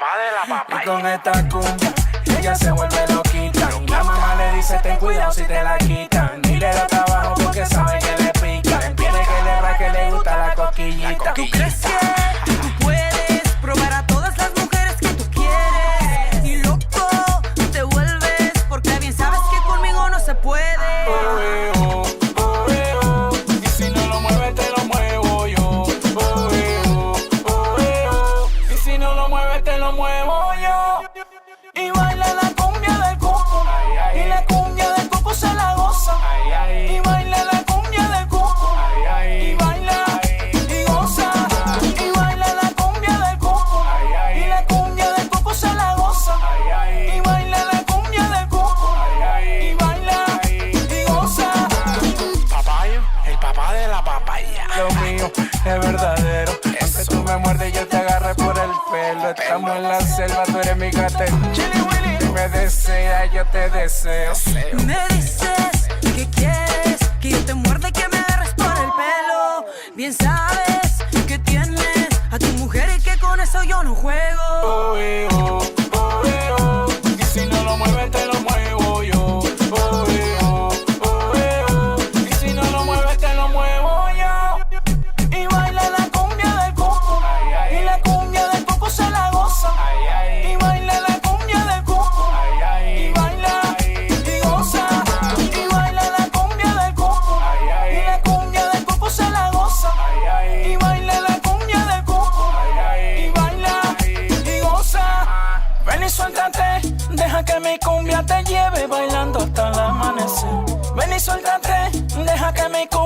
papá de la papaya. Y con esta cumbia, ella se vuelve loquita. Y la mamá le dice, ten cuidado si te la quitan. Ni le da trabajo porque sabe que le pica. Tiene que le ra que le gusta la coquillita. ¿Tú crees que tú puedes probar a todas las mujeres que tú quieres? Y loco te vuelves porque bien sabes que conmigo no se puede. Y si no lo mueves te lo muevo yo. Y si no lo mueves te lo muevo yo. Y baila la cumbia del coco. Y la cumbia del coco se la goza. Y baila la cumbia del coco. Y baila y goza. Y baila la cumbia del coco. Y la cumbia del coco se la goza. Y baila la cumbia del coco. Y baila y goza. Papayo, el papá de la papaya. Lo mío es verdadero. Aunque tú me muerdes yo te agarré por el pelo. Estamos en la selva, tú eres mi gatero. Chili Willy. Si me deseas, yo te deseo. Me dices que quieres que yo te muerda y que me agarres por el pelo. Bien sabes que tienes a tu mujer y que con eso yo no juego. Y si no lo mueves te lo muevo yo. Y si no lo mueves te lo muevo yo. Y baila la cumbia del coco. Y la cumbia del coco se la goza. Y baila la cumbia del coco. Y baila y goza. Y baila la cumbia del coco. Y la cumbia del coco se la goza. Y baila la cumbia del coco. Y baila y goza. Ven y suéltate, deja que mi cumbia te lleve bailando hasta el amanecer. Ven y suéltate, deja que mi cumbia